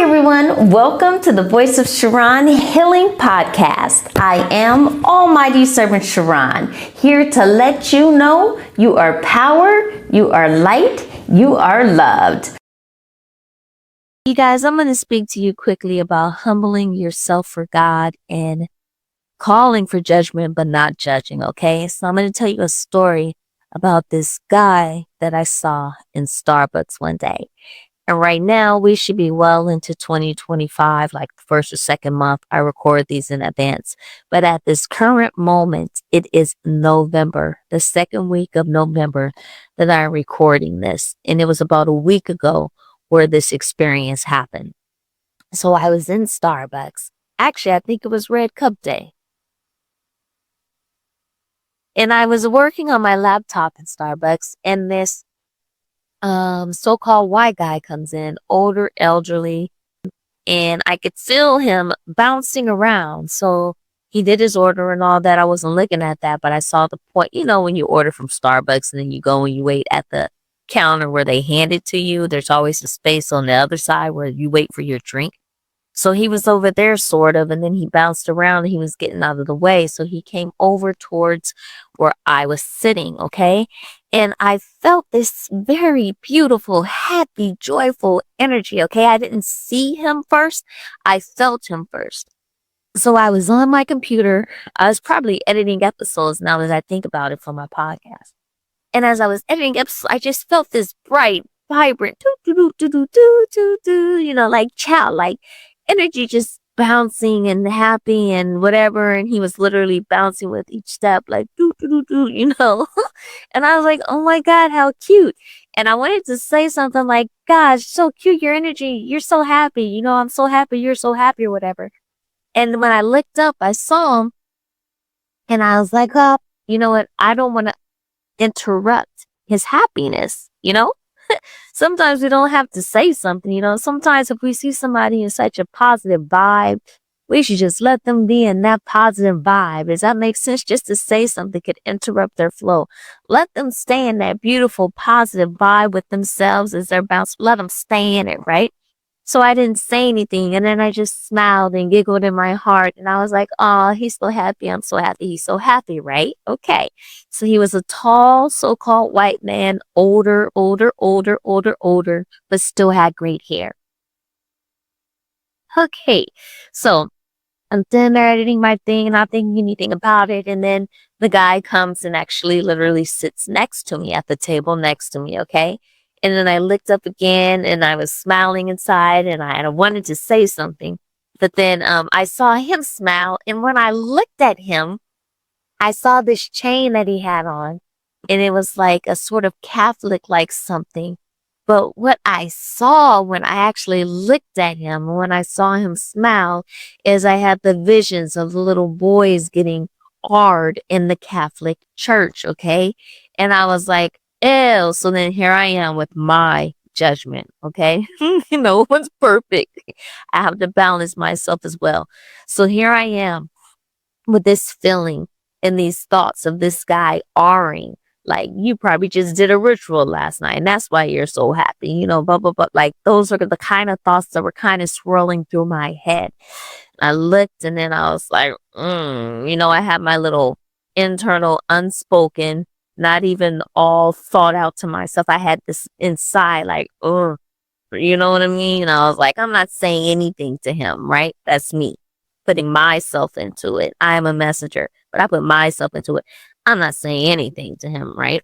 everyone, welcome to the Voice of Charon Healing Podcast. I am Almighty Servant Charon, here to let you know you are power, you are light, you are loved. You guys, I'm going to speak to you quickly about humbling yourself for God and calling for judgment but not judging, okay? So I'm going to tell you a story about this guy that I saw in Starbucks one day. And right now, we should be well into 2025, like the first or second month. I record these in advance. But at this current moment, it is November, the second week of November that I'm recording this. And it was about a week ago where this experience happened. So I was in Starbucks. Actually, I think it was Red Cup Day. And I was working on my laptop in Starbucks, and this so-called white guy comes in, older, elderly, and I could feel him bouncing around. So he did his order and all that. I wasn't looking at that, but I saw the point. You know, when you order from Starbucks and then you go and you wait at the counter where they hand it to you, there's always a space on the other side where you wait for your drink. So he was over there sort of, and then he bounced around and he was getting out of the way. So he came over towards where I was sitting, okay? And I felt this very beautiful, happy, joyful energy, okay? I didn't see him first. I felt him first. So I was on my computer. I was probably editing episodes now as I think about it for my podcast. And as I was editing episodes, I just felt this bright, vibrant, you know, like childlike energy, just bouncing and happy and whatever. And he was literally bouncing with each step, like you know. And I was like, oh my God, how cute. And I wanted to say something like, gosh, so cute, your energy, you're so happy, you know, I'm so happy, you're so happy, or whatever. And when I looked up, I saw him and I was like, oh, you know what, I don't want to interrupt his happiness, you know? Sometimes we don't have to say something, you know. Sometimes if we see somebody in such a positive vibe, we should just let them be in that positive vibe. Does that make sense? Just to say something could interrupt their flow. Let them stay in that beautiful positive vibe with themselves as they're bouncing. Let them stay in it, right? So I didn't say anything, and then I just smiled and giggled in my heart, and I was like, oh, he's so happy, I'm so happy, he's so happy, right? Okay. So he was a tall, so-called white man, older, but still had great hair. Okay. So I'm sitting there editing my thing, not thinking anything about it, and then the guy comes and actually literally sits next to me at the table next to me, okay? And then I looked up again and I was smiling inside and I wanted to say something. But then I saw him smile. And when I looked at him, I saw this chain that he had on. And it was like a sort of Catholic-like something. But what I saw when I actually looked at him, when I saw him smile, is I had the visions of the little boys getting hard in the Catholic Church, okay? And I was like, ew. So then here I am with my judgment, okay? No one's perfect. I have to balance myself as well. So here I am with this feeling and these thoughts of this guy R-ing. Like, you probably just did a ritual last night, and that's why you're so happy, you know, blah, blah, blah. Like, those are the kind of thoughts that were kind of swirling through my head. I looked, and then I was like, you know, I had my little internal unspoken, not even all thought out to myself. I had this inside, like, you know what I mean? And I was like, I'm not saying anything to him, right? That's me putting myself into it. I am a messenger, but I put myself into it. I'm not saying anything to him, right?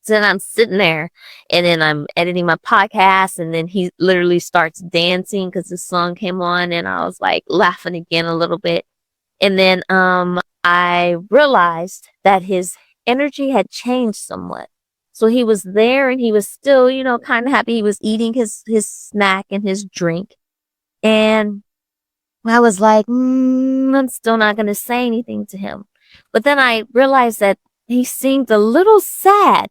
So then I'm sitting there and then I'm editing my podcast and then he literally starts dancing because the song came on and I was like laughing again a little bit. And then I realized that his energy had changed somewhat. So he was there and he was still, you know, kind of happy. He was eating his snack and his drink. And I was like, I'm still not going to say anything to him. But then I realized that he seemed a little sad.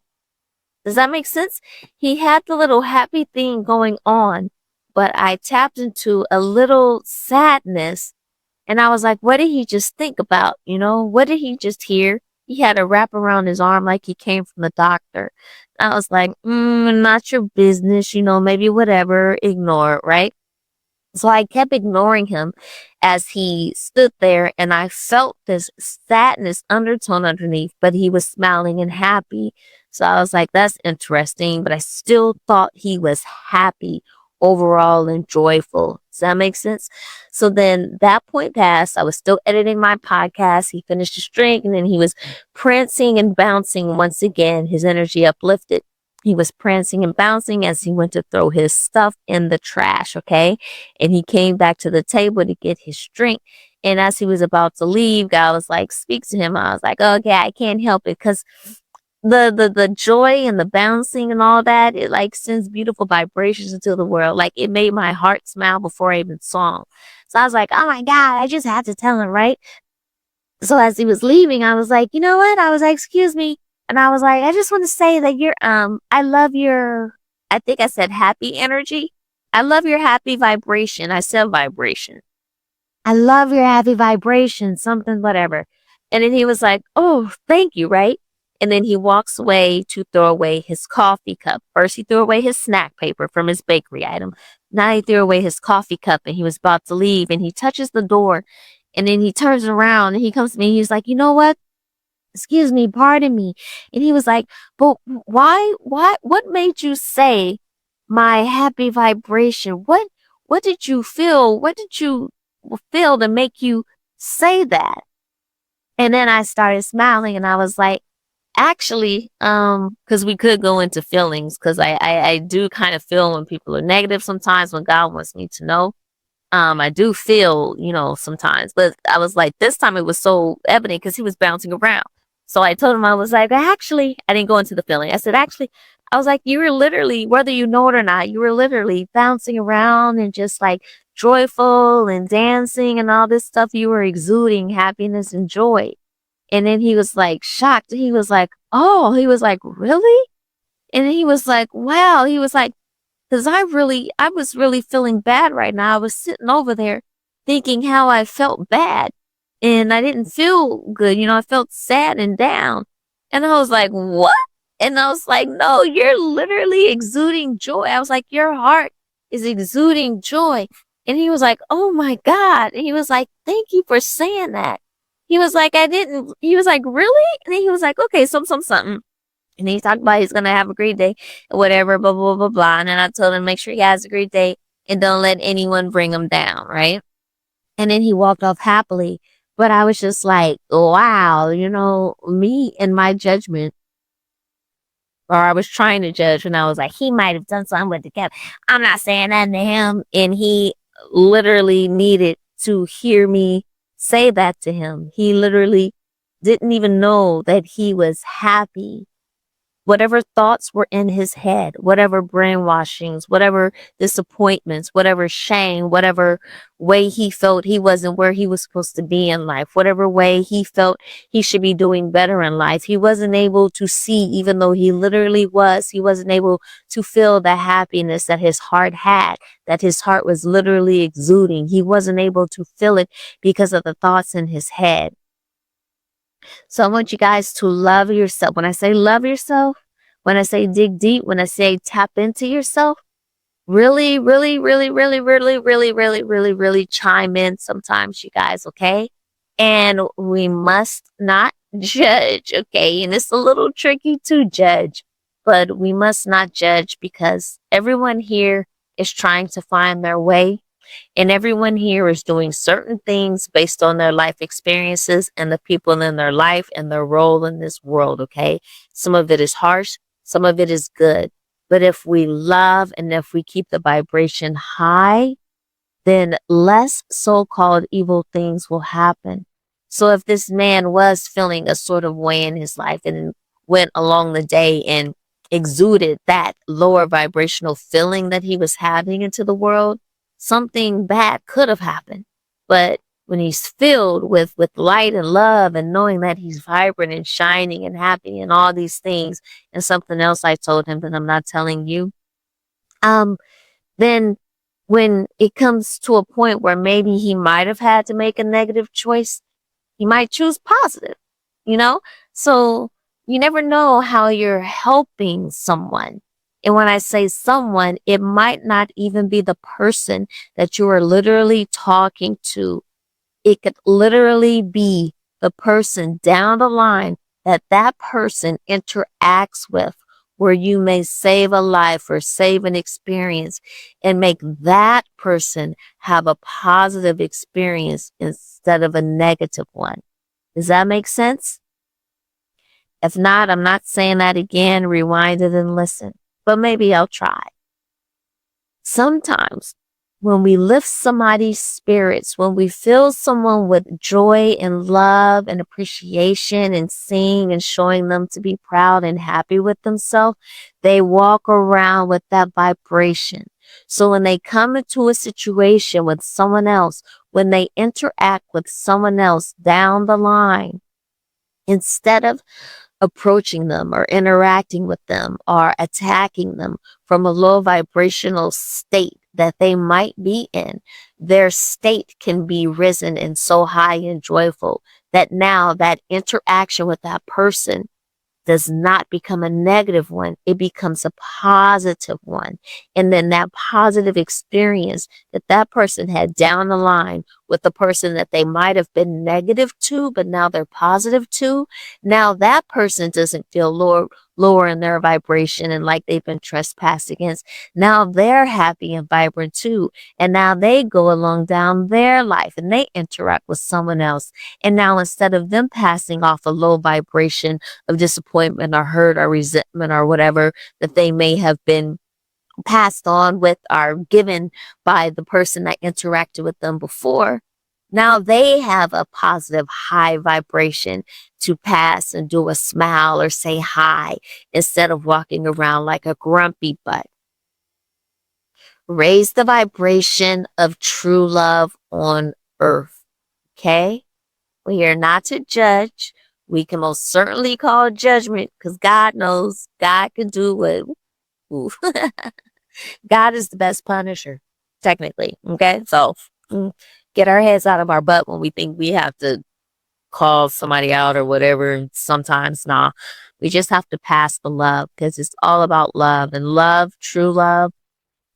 Does that make sense? He had the little happy thing going on, but I tapped into a little sadness. And I was like, what did he just think about? You know, what did he just hear? He had a wrap around his arm like he came from the doctor. I was like, not your business, you know, maybe whatever, ignore it, right? So I kept ignoring him as he stood there, and I felt this sadness undertone underneath, but he was smiling and happy. So I was like, that's interesting, but I still thought he was happy overall and joyful. Does that make sense? So then that point passed. I was still editing my podcast. He finished his drink, and then he was prancing and bouncing once again, his energy uplifted. He was prancing and bouncing as he went to throw his stuff in the trash, okay? And he came back to the table to get his drink. And as he was about to leave, God was like, speak to him. I was like, okay, I can't help it, because the joy and the bouncing and all that, it like sends beautiful vibrations into the world. Like, it made my heart smile before I even saw him. So I was like, oh my God, I just had to tell him, right? So as he was leaving, I was like, you know what? I was like, excuse me. And I was like, I just want to say that I love your, I think I said happy energy. I love your happy vibration. I said vibration. I love your happy vibration, something, whatever. And then he was like, oh, thank you, right? And then he walks away to throw away his coffee cup. First, he threw away his snack paper from his bakery item. Now he threw away his coffee cup, and he was about to leave, and he touches the door, and then he turns around and he comes to me. He's like, you know what? Excuse me, pardon me. And he was like, but what made you say my happy vibration? What did you feel? What did you feel to make you say that? And then I started smiling, and I was like, actually, because we could go into feelings, because I do kind of feel when people are negative sometimes, when God wants me to know. I do feel, sometimes, but I was like, this time it was so evident because he was bouncing around. So I told him, I was like, actually, I didn't go into the feeling. I said, actually, I was like, you were literally, whether you know it or not, you were literally bouncing around and just like joyful and dancing and all this stuff. You were exuding happiness and joy. And then he was like shocked. He was like, oh, he was like, really? And then he was like, wow. He was like, because I was really feeling bad right now. I was sitting over there thinking how I felt bad, and I didn't feel good. I felt sad and down. And I was like, what? And I was like, no, you're literally exuding joy. I was like, your heart is exuding joy. And he was like, oh my God. And he was like, thank you for saying that. He was like, he was like, really? And then he was like, okay, something. And he talked about he's going to have a great day, whatever, blah, blah, blah, blah. And then I told him, make sure he has a great day and don't let anyone bring him down, right? And then he walked off happily. But I was just like, wow, me and my judgment, or I was trying to judge, and I was like, he might have done something with the cat. I'm not saying that to him. And he literally needed to hear me say that to him. He literally didn't even know that he was happy. Whatever thoughts were in his head, whatever brainwashings, whatever disappointments, whatever shame, whatever way he felt he wasn't where he was supposed to be in life, whatever way he felt he should be doing better in life, he wasn't able to see, even though he literally was. He wasn't able to feel the happiness that his heart had, that his heart was literally exuding. He wasn't able to feel it because of the thoughts in his head. So I want you guys to love yourself. When I say love yourself, when I say dig deep, when I say tap into yourself, really, really, really, really, really, really, really, really, really chime in sometimes, you guys, okay? And we must not judge, okay? And it's a little tricky to judge, but we must not judge, because everyone here is trying to find their way. And everyone here is doing certain things based on their life experiences and the people in their life and their role in this world, okay? Some of it is harsh, some of it is good. But if we love and if we keep the vibration high, then less so-called evil things will happen. So if this man was feeling a sort of way in his life and went along the day and exuded that lower vibrational feeling that he was having into the world, something bad could have happened. But when he's filled with light and love and knowing that he's vibrant and shining and happy and all these things, and something else I told him that I'm not telling you, then when it comes to a point where maybe he might have had to make a negative choice, he might choose positive, you know? So you never know how you're helping someone. And when I say someone, it might not even be the person that you are literally talking to. It could literally be the person down the line that that person interacts with, where you may save a life or save an experience and make that person have a positive experience instead of a negative one. Does that make sense? If not, I'm not saying that again. Rewind it and listen, but maybe I'll try. Sometimes when we lift somebody's spirits, when we fill someone with joy and love and appreciation and sing and showing them to be proud and happy with themselves, they walk around with that vibration. So when they come into a situation with someone else, when they interact with someone else down the line, instead of approaching them or interacting with them or attacking them from a low vibrational state that they might be in, their state can be risen and so high and joyful that now that interaction with that person does not become a negative one. It becomes a positive one. And then that positive experience that that person had down the line with the person that they might have been negative to, but now they're positive to, now that person doesn't feel lower in their vibration and like they've been trespassed against. Now they're happy and vibrant too. And now they go along down their life and they interact with someone else. And now instead of them passing off a low vibration of disappointment or hurt or resentment or whatever that they may have been passed on with or given by the person that interacted with them before, now they have a positive high vibration to pass and do a smile or say hi instead of walking around like a grumpy butt. Raise the vibration of true love on earth. Okay? We are not to judge. We can most certainly call judgment because God knows. God can do what. God is the best punisher, technically. Okay? So get our heads out of our butt when we think we have to call somebody out or whatever. Sometimes, nah. We just have to pass the love because it's all about love. And love, true love,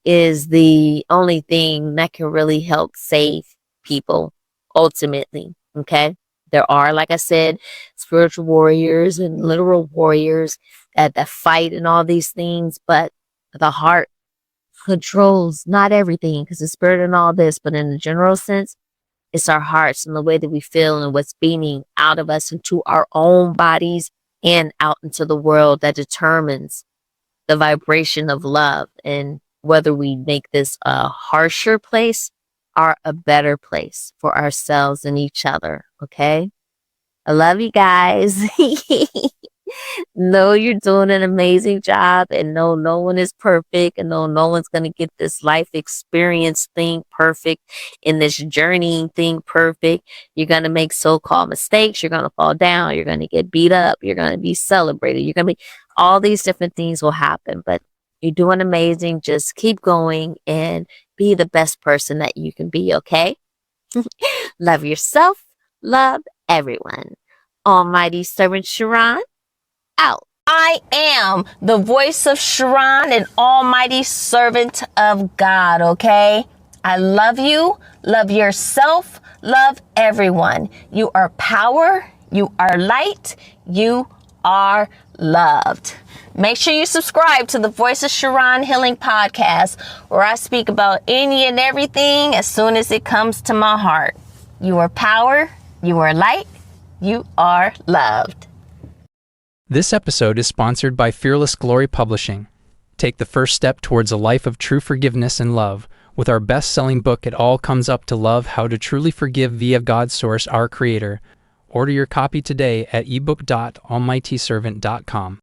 is the only thing that can really help save people ultimately. Okay? There are, like I said, spiritual warriors and literal warriors that fight and all these things, but the heart controls not everything because the spirit and all this, but in the general sense, it's our hearts and the way that we feel and what's beating out of us into our own bodies and out into the world that determines the vibration of love and whether we make this a harsher place or a better place for ourselves and each other. Okay? I love you guys. Know you're doing an amazing job and no one is perfect and no one's going to get this life experience thing perfect in this journeying thing perfect. You're going to make so-called mistakes. You're going to fall down. You're going to get beat up. You're going to be celebrated. You're going to be, all these different things will happen, but you're doing amazing. Just keep going and be the best person that you can be. Okay. Love yourself. Love everyone. Almighty Servant Charon out. I am the voice of Charon, an almighty servant of God, okay? I love you, love yourself, love everyone. You are power, you are light, you are loved. Make sure you subscribe to the Voice of Charon Healing Podcast, where I speak about any and everything as soon as it comes to my heart. You are power, you are light, you are loved. This episode is sponsored by Fearless Glory Publishing. Take the first step towards a life of true forgiveness and love with our best-selling book, It All Comes Up to Love, How to Truly Forgive via God's Source, Our Creator. Order your copy today at ebook.almightyservant.com.